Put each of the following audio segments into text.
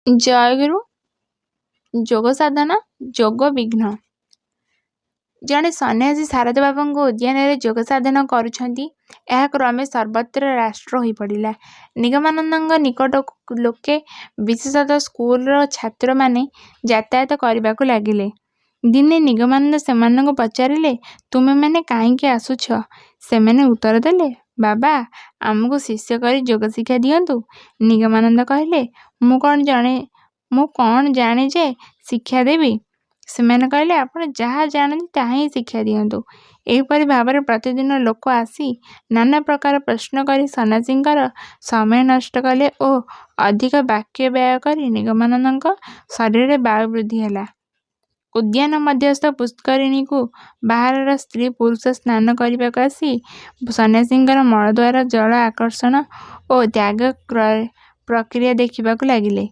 ଜୟଗୁରୁ। ଯୋଗ ସାଧନା ଯୋଗ ବିଘ୍ନ। ଜଣେ ସନ୍ନ୍ୟାସୀ ଶାରଦା ବାବାଙ୍କ ଉଦ୍ୟାନରେ ଯୋଗ ସାଧନା କରୁଛନ୍ତି। ଏହା କ୍ରମେ ସର୍ବତ୍ର ରାଷ୍ଟ୍ର ହୋଇପଡ଼ିଲା। ନିଗମାନନ୍ଦଙ୍କ ନିକଟକୁ ଲୋକେ, ବିଶେଷତଃ ସ୍କୁଲର ଛାତ୍ରମାନେ ଯାତାୟାତ କରିବାକୁ ଲାଗିଲେ। ଦିନେ ନିଗମାନନ୍ଦ ସେମାନଙ୍କୁ ପଚାରିଲେ, ତୁମେମାନେ କାହିଁକି ଆସୁଛ? ସେମାନେ ଉତ୍ତର ଦେଲେ, ବାବା, ଆମକୁ ଶିଷ୍ୟ କରି ଯୋଗ ଶିକ୍ଷା ଦିଅନ୍ତୁ। ନିଗମାନନ୍ଦ କହିଲେ, ମୁଁ କ'ଣ ଜାଣେ ଯେ ଶିକ୍ଷା ଦେବି? ସେମାନେ କହିଲେ, ଆପଣ ଯାହା ଜାଣନ୍ତି ତାହା ହିଁ ଶିକ୍ଷା ଦିଅନ୍ତୁ। ଏହିପରି ଭାବରେ ପ୍ରତିଦିନ ଲୋକ ଆସି ନାନା ପ୍ରକାର ପ୍ରଶ୍ନ କରି ସନ୍ନ୍ୟାସୀଙ୍କର ସମୟ ନଷ୍ଟ କଲେ ଓ ଅଧିକ ବାକ୍ୟ ବ୍ୟୟ କରି ନିଗମାନନ୍ଦଙ୍କ ଶରୀରରେ ବାୟୁ ବୃଦ୍ଧି ହେଲା। ଉଦ୍ୟାନ ମଧ୍ୟସ୍ଥ ପୁଷ୍କରିଣୀକୁ ବାହାରର ସ୍ତ୍ରୀ ପୁରୁଷ ସ୍ନାନ କରିବାକୁ ଆସି ସନ୍ନ୍ୟାସୀଙ୍କର ମଳଦ୍ୱାର ଜଳ ଆକର୍ଷଣ ଓ ତ୍ୟାଗ ପ୍ରକ୍ରିୟା ଦେଖିବାକୁ ଲାଗିଲେ।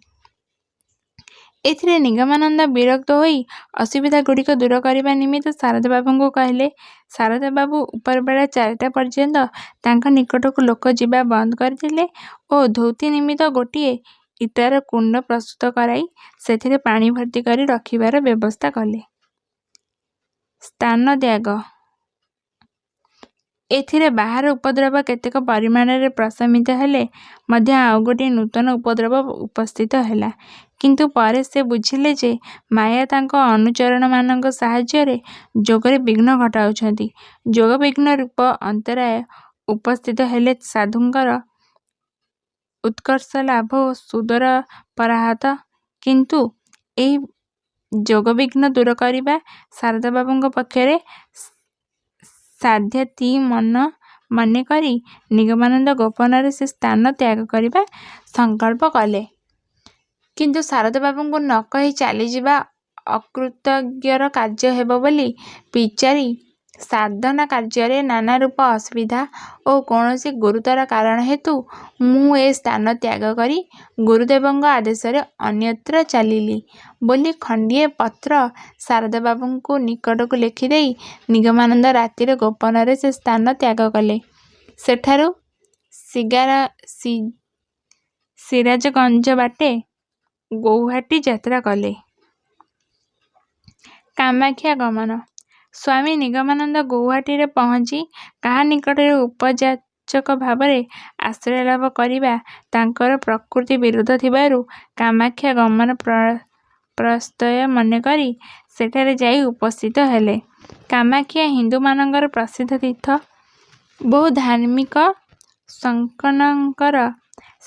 ଏଥିରେ ନିଗମାନନ୍ଦ ବିରକ୍ତ ହୋଇ ଅସୁବିଧାଗୁଡ଼ିକ ଦୂର କରିବା ନିମିତ୍ତ ଶାରଦା ବାବୁଙ୍କୁ କହିଲେ। ଶାରଦା ବାବୁ ଉପରବେଳା 4ଟା ପର୍ଯ୍ୟନ୍ତ ତାଙ୍କ ନିକଟକୁ ଲୋକ ଯିବା ବନ୍ଦ କରିଥିଲେ ଓ ଧୋତି ନିମିତ୍ତ ଗୋଟିଏ ଇଟାର କୁଣ୍ଡ ପ୍ରସ୍ତୁତ କରାଇ ସେଥିରେ ପାଣି ଭର୍ତ୍ତି କରି ରଖିବାର ବ୍ୟବସ୍ଥା କଲେ। ସ୍ଥାନ ତ୍ୟାଗ। ଏଥିରେ ବାହାର ଉପଦ୍ରବ କେତେକ ପରିମାଣରେ ପ୍ରଶମିତ ହେଲେ ମଧ୍ୟ ଆଉ ଗୋଟିଏ ନୂତନ ଉପଦ୍ରବ ଉପସ୍ଥିତ ହେଲା। କିନ୍ତୁ ପରେ ସେ ବୁଝିଲେ ଯେ ମାୟା ତାଙ୍କ ଅନୁଚରମାନଙ୍କ ସାହାଯ୍ୟରେ ଯୋଗରେ ବିଘ୍ନ ଘଟାଉଛନ୍ତି। ଯୋଗ ବିଘ୍ନ ରୂପ ଅନ୍ତରାୟ ଉପସ୍ଥିତ ହେଲେ ସାଧୁଙ୍କର ଉତ୍କର୍ଷ ଲାଭ ଓ ସୁଦୂର ପରାହତ। କିନ୍ତୁ ଏହି ଯୋଗବିଘ୍ନ ଦୂର କରିବା ଶାରଦା ବାବୁଙ୍କ ପକ୍ଷରେ ସାଧ୍ୟାତି ମନେ କରି ନିଗମାନନ୍ଦ ଗୋପନରେ ସେ ସ୍ଥାନ ତ୍ୟାଗ କରିବା ସଂକଳ୍ପ କଲେ। କିନ୍ତୁ ଶାରଦା ବାବୁଙ୍କୁ ନ କହି ଚାଲିଯିବା ଅକୃତଜ୍ଞର କାର୍ଯ୍ୟ ହେବ ବୋଲି ବିଚାରି ସାଧନା କାର୍ଯ୍ୟରେ ନାନାରୂପ ଅସୁବିଧା ଓ କୌଣସି ଗୁରୁତର କାରଣ ହେତୁ ମୁଁ ଏ ସ୍ଥାନ ତ୍ୟାଗ କରି ଗୁରୁଦେବଙ୍କ ଆଦେଶରେ ଅନ୍ୟତ୍ର ଚାଲିଲି ବୋଲି ଖଣ୍ଡିଏ ପତ୍ର ଶାରଦା ବାବୁଙ୍କୁ ନିକଟକୁ ଲେଖିଦେଇ ନିଗମାନନ୍ଦ ରାତିରେ ଗୋପନରେ ସେ ସ୍ଥାନ ତ୍ୟାଗ କଲେ। ସେଠାରୁ ସିରାଜଗଞ୍ଜ ବାଟେ ଗୌହାଟୀ ଯାତ୍ରା କଲେ। କାମାକ୍ଷା ଗମନ। ସ୍ୱାମୀ ନିଗମାନନ୍ଦ ଗୌହାଟୀରେ ପହଞ୍ଚି କାହା ନିକଟରେ ଉପଯାଚକ ଭାବରେ ଆଶ୍ରୟ ଲାଭ କରିବା ତାଙ୍କର ପ୍ରକୃତି ବିରୁଦ୍ଧ ଥିବାରୁ କାମାକ୍ଷା ଗମନ ପ୍ରସ୍ତୟ ମନେକରି ସେଠାରେ ଯାଇ ଉପସ୍ଥିତ ହେଲେ। କାମାକ୍ଷା ହିନ୍ଦୁମାନଙ୍କର ପ୍ରସିଦ୍ଧ ତୀର୍ଥ। ବହୁ ଧାର୍ମିକ ସଜ୍ଞଙ୍କର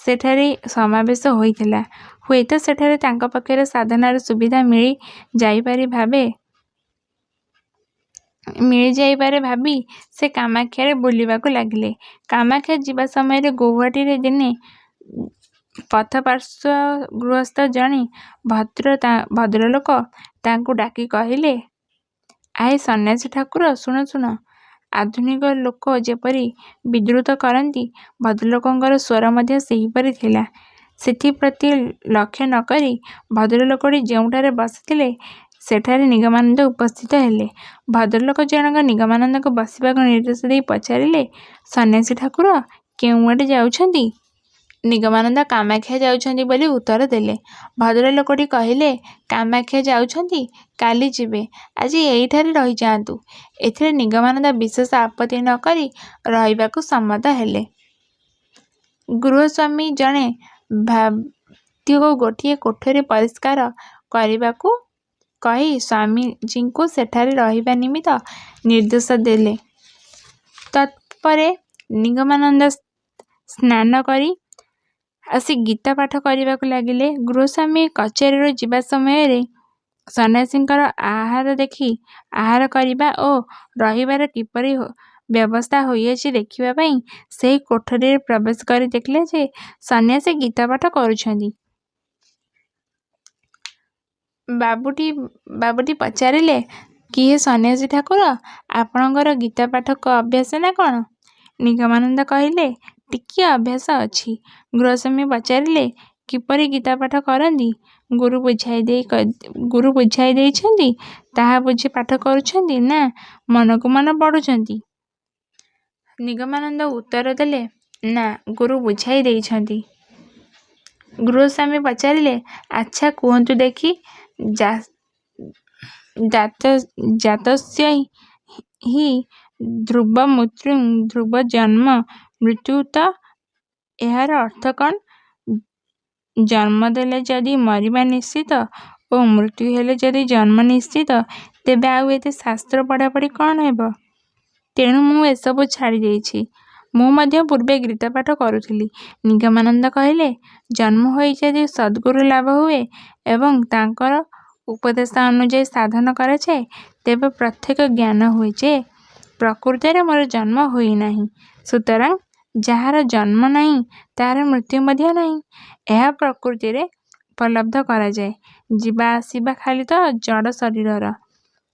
ସେଠାରେ ସମାବେଶ ହୋଇଥିଲା। ହୁଏତ ସେଠାରେ ତାଙ୍କ ପକ୍ଷରେ ସାଧନାର ସୁବିଧା ମିଳିଯାଇପାରେ ଭାବି ସେ କାମାକ୍ଷାରେ ବୁଲିବାକୁ ଲାଗିଲେ। କାମାକ୍ଷା ଯିବା ସମୟରେ ଗୌହାଟୀରେ ଦିନେ ପଥପାର୍ଶ୍ୱଗୃହସ୍ଥ ଜଣେ ଭଦ୍ରଲୋକ ତାଙ୍କୁ ଡାକି କହିଲେ, ଆହେ ସନ୍ନ୍ୟାସୀ ଠାକୁର, ଶୁଣ। ଆଧୁନିକ ଲୋକ ଯେପରି ବିଦ୍ରୂତ କରନ୍ତି, ଭଦ୍ରଲୋକଙ୍କର ସ୍ୱର ମଧ୍ୟ ସେହିପରି ଥିଲା। ସେଥିପ୍ରତି ଲକ୍ଷ୍ୟ ନ କରି ଭଦ୍ରଲୋକଟି ଯେଉଁଠାରେ ବସିଥିଲେ ସେଠାରେ ନିଗମାନନ୍ଦ ଉପସ୍ଥିତ ହେଲେ। ଭଦ୍ରଲୋକ ଜଣକ ନିଗମାନନ୍ଦଙ୍କୁ ବସିବାକୁ ନିର୍ଦ୍ଦେଶ ଦେଇ ପଚାରିଲେ, ସନ୍ନ୍ୟାସୀ ଠାକୁର କେଉଁଆଡ଼େ ଯାଉଛନ୍ତି? ନିଗମାନନ୍ଦ କାମାକ୍ଷା ଯାଉଛନ୍ତି ବୋଲି ଉତ୍ତର ଦେଲେ। ଭଦ୍ରଲୋକଟି କହିଲେ, କାମାକ୍ଷା ଯାଉଛନ୍ତି? କାଲି ଯିବେ, ଆଜି ଏଇଠାରେ ରହିଯାଆନ୍ତୁ। ଏଥିରେ ନିଗମାନନ୍ଦ ବିଶେଷ ଆପତ୍ତି ନ କରି ରହିବାକୁ ସମ୍ମତ ହେଲେ। ଗୃହସ୍ୱାମୀ ଜଣେ ଭୃତ୍ୟକୁ ଗୋଟିଏ କୋଠରୀ ପରିଷ୍କାର କରିବାକୁ କହି ସ୍ୱାମୀଜୀଙ୍କୁ ସେଠାରେ ରହିବା ନିମିତ୍ତ ନିର୍ଦ୍ଦେଶ ଦେଲେ। ତତ୍ପରେ ନିଗମାନନ୍ଦ ସ୍ନାନ କରି ଆସି ଗୀତା ପାଠ କରିବାକୁ ଲାଗିଲେ। ଗୃହସ୍ୱାମୀ କଚେରୀରୁ ଯିବା ସମୟରେ ସନ୍ନ୍ୟାସୀଙ୍କର ଆହାର ଦେଖି ଆହାର କରିବା ଓ ରହିବାର କିପରି ବ୍ୟବସ୍ଥା ହୋଇଅଛି ଦେଖିବା ପାଇଁ ସେହି କୋଠରୀରେ ପ୍ରବେଶ କରି ଦେଖିଲେ ଯେ ସନ୍ନ୍ୟାସୀ ଗୀତା ପାଠ କରୁଛନ୍ତି। ବାବୁଟି ପଚାରିଲେ, କିହେ ସନ୍ନ୍ୟାସୀ ଠାକୁର, ଆପଣଙ୍କର ଗୀତା ପାଠ ଅଭ୍ୟାସ ନା କ'ଣ? ନିଗମାନନ୍ଦ କହିଲେ, ଟିକିଏ ଅଭ୍ୟାସ ଅଛି। ଗୃହସ୍ୱାମୀ ପଚାରିଲେ, କିପରି ଗୀତା ପାଠ କରନ୍ତି? ଗୁରୁ ବୁଝାଇ ଦେଇଛନ୍ତି, ତାହା ବୁଝି ପାଠ କରୁଛନ୍ତି ନା ମନକୁ ମନ ପଢ଼ୁଛନ୍ତି? ନିଗମାନନ୍ଦ ଉତ୍ତର ଦେଲେ, ନା, ଗୁରୁ ବୁଝାଇ ଦେଇଛନ୍ତି। ଗୃହସ୍ୱାମୀ ପଚାରିଲେ, ଆଚ୍ଛା କୁହନ୍ତୁ ଦେଖି, ଜାତସ୍ୟ ହି ଧ୍ରୁବ ମୃତ୍ୟୁଂ ଧ୍ରୁବ ଜନ୍ମ ମୃତ୍ୟୁ ତ ଏହାର ଅର୍ଥ କ'ଣ? ଜନ୍ମ ଦେଲେ ଯଦି ମରିବା ନିଶ୍ଚିତ ଓ ମୃତ୍ୟୁ ହେଲେ ଯଦି ଜନ୍ମ ନିଶ୍ଚିତ, ତେବେ ଆଉ ଏତେ ଶାସ୍ତ୍ର ପଢ଼ାପଢ଼ି କ'ଣ ହେବ? ତେଣୁ ମୁଁ ଏସବୁ ଛାଡ଼ି ଦେଇଛି। ମୁଁ ମଧ୍ୟ ପୂର୍ବେ ଗୀତାପାଠ କରୁଥିଲି। ନିଗମାନନ୍ଦ କହିଲେ, ଜନ୍ମ ହୋଇ ଯଦି ସଦ୍ଗୁରୁ ଲାଭ ହୁଏ ଏବଂ ତାଙ୍କର ଉପଦେଶ ଅନୁଯାୟୀ ସାଧନ କରାଯାଏ, ତେବେ ପ୍ରତ୍ୟକ୍ଷ ଜ୍ଞାନ ହୁଏ ଯେ ପ୍ରକୃତରେ ମୋର ଜନ୍ମ ହୋଇନାହିଁ। ସୁତରାଂ ଯାହାର ଜନ୍ମ ନାହିଁ ତାହାର ମୃତ୍ୟୁ ମଧ୍ୟ ନାହିଁ। ଏହା ପ୍ରକୃତିରେ ଉପଲବ୍ଧ କରାଯାଏ। ଯିବା ଆସିବା ଖାଲି ତ ଜଡ଼ ଶରୀରର।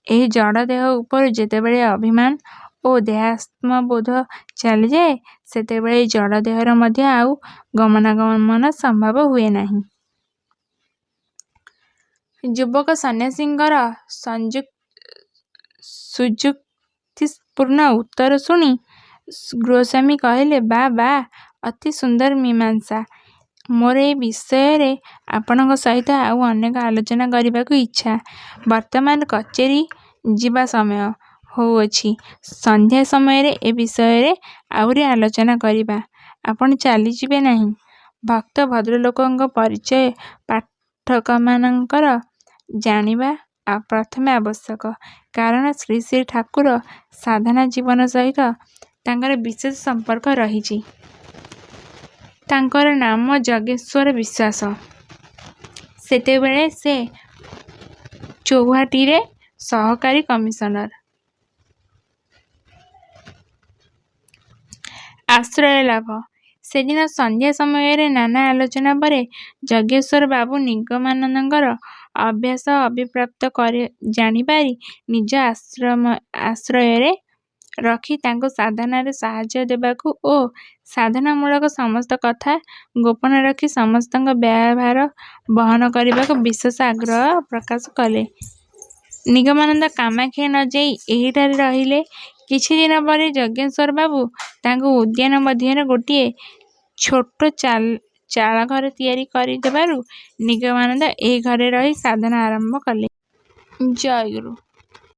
ଏହି ଜଡ଼ ଦେହ ଉପରୁ ଯେତେବେଳେ ଅଭିମାନ ଓ ଦେହାତ୍ମବୋଧ ଚାଲିଯାଏ, ସେତେବେଳେ ଏହି ଜଡ଼ ଦେହର ମଧ୍ୟ ଆଉ ଗମନାଗମନ ସମ୍ଭବ ହୁଏ ନାହିଁ। ଯୁବକ ସନ୍ନ୍ୟାସୀଙ୍କର ସୁଯୁକ୍ତିପୂର୍ଣ୍ଣ ଉତ୍ତର ଶୁଣି ଗୃହସ୍ୱାମୀ କହିଲେ, ବାଃ, ଅତି ସୁନ୍ଦର ମୀମାଂସା। ମୋର ଏ ବିଷୟରେ ଆପଣଙ୍କ ସହିତ ଆଉ ଅନେକ ଆଲୋଚନା କରିବାକୁ ଇଚ୍ଛା। ବର୍ତ୍ତମାନ କଚେରି ଯିବା ସମୟ ହୋଇଅଛି। ସନ୍ଧ୍ୟା ସମୟରେ ଏ ବିଷୟରେ ଆହୁରି ଆଲୋଚନା କରିବା। ଆପଣ ଚାଲିଯିବେ ନାହିଁ? ଭକ୍ତ ଭଦ୍ରଲୋକଙ୍କ ପରିଚୟ ପାଠକମାନଙ୍କର ଜାଣିବା ପ୍ରଥମେ ଆବଶ୍ୟକ। କାରଣ ଶ୍ରୀ ଶ୍ରୀ ଠାକୁର ସାଧନା ଜୀବନ ସହିତ ତାଙ୍କର ବିଶେଷ ସମ୍ପର୍କ ରହିଛି। ତାଙ୍କର ନାମ ଯଜ୍ଞେଶ୍ୱର ବିଶ୍ୱାସ। ସେତେବେଳେ ସେ ଚୌହାଟୀରେ ସହକାରୀ କମିଶନର। ଆଶ୍ରୟ ଲାଭ। ସେଦିନ ସନ୍ଧ୍ୟା ସମୟରେ ନାନା ଆଲୋଚନା ପରେ ଯଜ୍ଞେଶ୍ୱର ବାବୁ ନିଗମାନନ୍ଦଙ୍କର ଅଭ୍ୟାସ ଅଭିପ୍ରାପ୍ତ ଜାଣିପାରି ନିଜ ଆଶ୍ରୟରେ ରଖି ତାଙ୍କୁ ସାଧନାରେ ସାହାଯ୍ୟ ଦେବାକୁ ଓ ସାଧନାମୂଳକ ସମସ୍ତ କଥା ଗୋପନ ରଖି ସମସ୍ତଙ୍କ ବ୍ୟୟଭାର ବହନ କରିବାକୁ ବିଶେଷ ଆଗ୍ରହ ପ୍ରକାଶ କଲେ। ନିଗମାନନ୍ଦ କାମାକ୍ଷା ନ ଯାଇ ଏହିଠାରେ ରହିଲେ। କିଛିଦିନ ପରେ ଯଜ୍ଞେଶ୍ୱର ବାବୁ ତାଙ୍କୁ ଉଦ୍ୟାନ ମଧ୍ୟରେ ଗୋଟିଏ ଛୋଟ ଚାଳଘର ତିଆରି କରିଦେବାରୁ ନିଗମାନନ୍ଦ ଏହି ଘରେ ରହି ସାଧନା ଆରମ୍ଭ କଲେ। ଜୟଗୁରୁ।